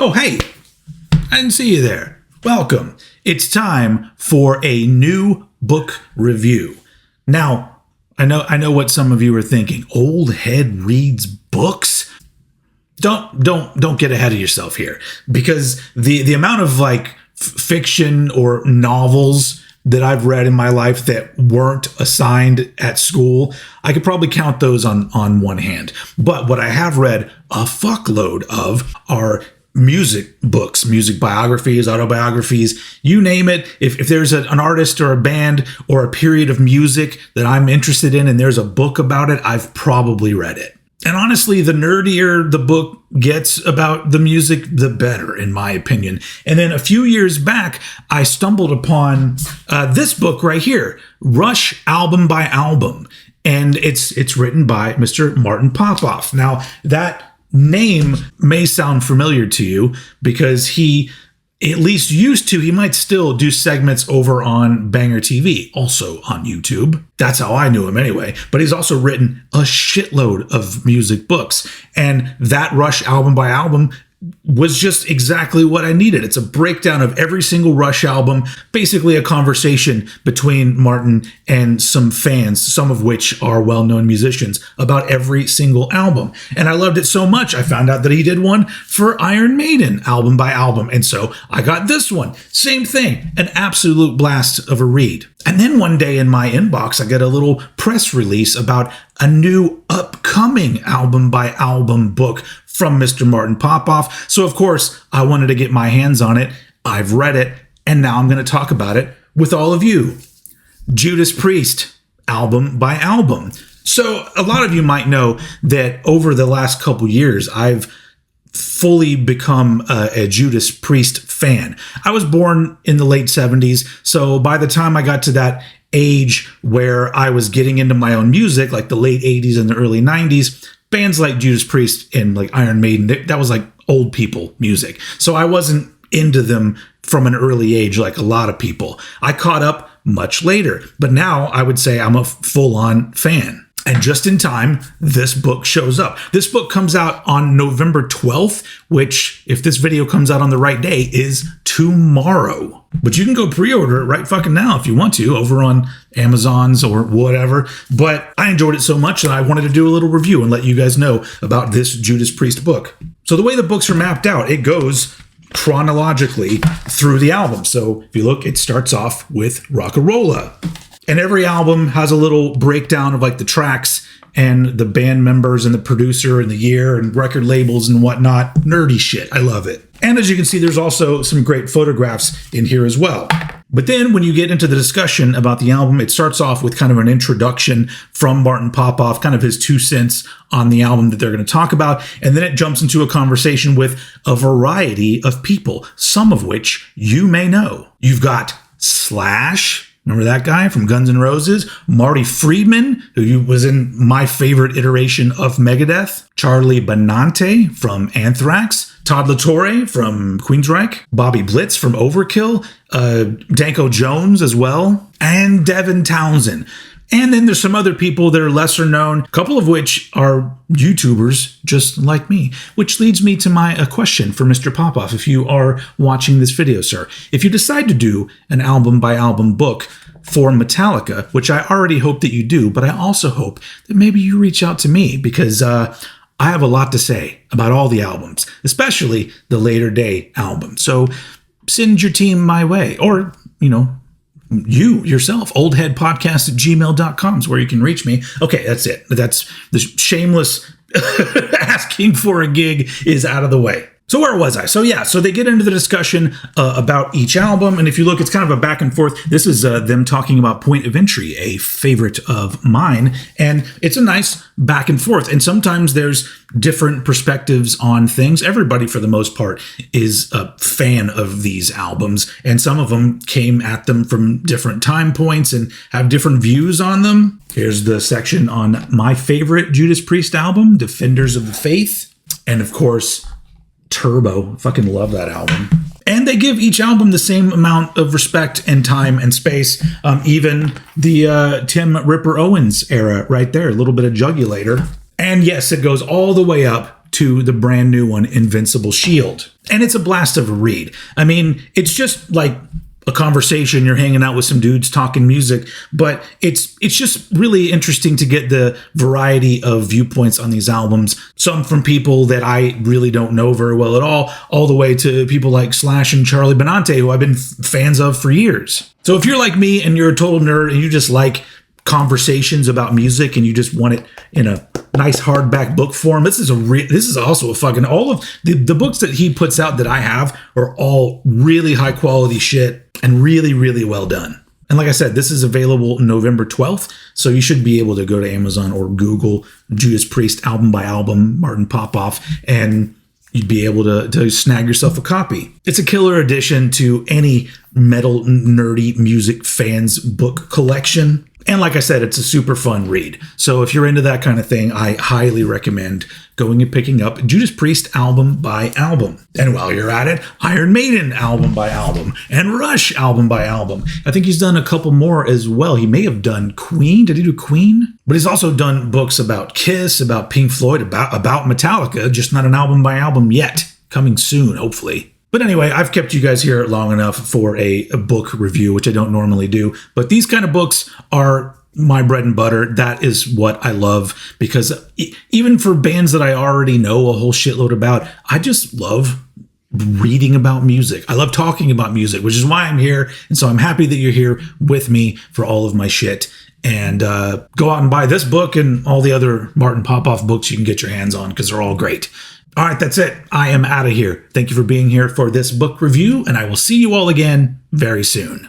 Oh, hey, I didn't see you there. Welcome. It's time for a new book review. Now, I know what some of you are thinking. Old head reads books? Don't get ahead of yourself here, because the amount of fiction or novels that I've read in my life that weren't assigned at school, I could probably count those on one hand. But what I have read a fuckload of are music books, music biographies, autobiographies, you name it. If there's an artist or a band or a period of music that I'm interested in and there's a book about it, I've probably read it. And honestly, the nerdier the book gets about the music, the better, in my opinion. And then a few years back, I stumbled upon this book right here, Rush Album by Album. And it's written by Mr. Martin Popoff. Now, that name may sound familiar to you because he at least used to, he might still do segments over on Banger TV, also on YouTube. That's how I knew him anyway. But he's also written a shitload of music books. And that Rush Album by Album was just exactly what I needed. It's a breakdown of every single Rush album, basically a conversation between Martin and some fans, some of which are well-known musicians, about every single album. And I loved it so much, I found out that he did one for Iron Maiden, album by album. And so I got this one. Same thing, an absolute blast of a read. And then one day in my inbox, I get a little press release about a new upcoming album by album book from Mr. Martin Popoff. So of course, I wanted to get my hands on it. I've read it, and now I'm going to talk about it with all of you. Judas Priest, album by album. So a lot of you might know that over the last couple years, I've fully become a Judas Priest fan. I was born in the late 70s, so by the time I got to that age where I was getting into my own music, like the late 80s and the early 90s, bands like Judas Priest and like Iron Maiden, that was like old people music. So I wasn't into them from an early age like a lot of people. I caught up much later, but now I would say I'm a full-on fan. And just in time, this book shows up. This book comes out on November 12th, which, if this video comes out on the right day, is tomorrow. But you can go pre-order it right fucking now if you want to, over on Amazon's or whatever. But I enjoyed it so much that I wanted to do a little review and let you guys know about this Judas Priest book. So the way the books are mapped out, it goes chronologically through the album. So if you look, it starts off with Rock'n'Rolla. And every album has a little breakdown of like the tracks and the band members and the producer and the year and record labels and whatnot. Nerdy shit. I love it. And as you can see, there's also some great photographs in here as well. But then when you get into the discussion about the album, it starts off with kind of an introduction from Martin Popoff, kind of his 2 cents on the album that they're going to talk about. And then it jumps into a conversation with a variety of people, some of which you may know. You've got Slash. Remember that guy from Guns N' Roses? Marty Friedman, who was in my favorite iteration of Megadeth. Charlie Benante from Anthrax. Todd La Torre from Queensryche. Bobby Blitz from Overkill. Danko Jones as well. And Devin Townsend. And then there's some other people that are lesser known, a couple of which are YouTubers just like me, which leads me to my question for Mr. Popoff. If you are watching this video, sir, if you decide to do an album by album book for Metallica, which I already hope that you do, but I also hope that maybe you reach out to me because I have a lot to say about all the albums, especially the later day albums. So send your team my way, or, you yourself, oldheadpodcast@gmail.com is where you can reach me. Okay, that's it. That's the shameless asking for a gig is out of the way. So where was I? So they get into the discussion about each album. And if you look, it's kind of a back and forth. This is them talking about Point of Entry, a favorite of mine. And it's a nice back and forth. And sometimes there's different perspectives on things. Everybody, for the most part, is a fan of these albums. And some of them came at them from different time points and have different views on them. Here's the section on my favorite Judas Priest album, Defenders of the Faith. And of course, Turbo. Fucking love that album. And they give each album the same amount of respect and time and space. Even the Tim Ripper Owens era right there. A little bit of Jugulator. And yes, it goes all the way up to the brand new one, Invincible Shield. And it's a blast of a read. I mean, it's just like a conversation. You're hanging out with some dudes talking music, but it's just really interesting to get the variety of viewpoints on these albums. Some from people that I really don't know very well at all the way to people like Slash and Charlie Benante, who I've been fans of for years. So if you're like me and you're a total nerd and you just like conversations about music and you just want it in a nice hardback book form, this is also a fucking, all of the books that he puts out that I have are all really high quality shit and really, really well done. And like I said, this is available November 12th, so you should be able to go to Amazon or Google Judas Priest album by album, Martin Popoff, and you'd be able to snag yourself a copy. It's a killer addition to any metal nerdy music fans book collection. And like I said, it's a super fun read. So if you're into that kind of thing, I highly recommend going and picking up Judas Priest album by album. And while you're at it, Iron Maiden album by album and Rush album by album. I think he's done a couple more as well. He may have done Queen. Did he do Queen? But he's also done books about Kiss, about Pink Floyd, about Metallica, just not an album by album yet. Coming soon, hopefully. But anyway, I've kept you guys here long enough for a book review, which I don't normally do. But these kind of books are my bread and butter. That is what I love, because even for bands that I already know a whole shitload about, I just love reading about music. I love talking about music, which is why I'm here. And so I'm happy that you're here with me for all of my shit. And go out and buy this book and all the other Martin Popoff books you can get your hands on, because they're all great. All right, that's it. I am out of here. Thank you for being here for this book review, and I will see you all again very soon.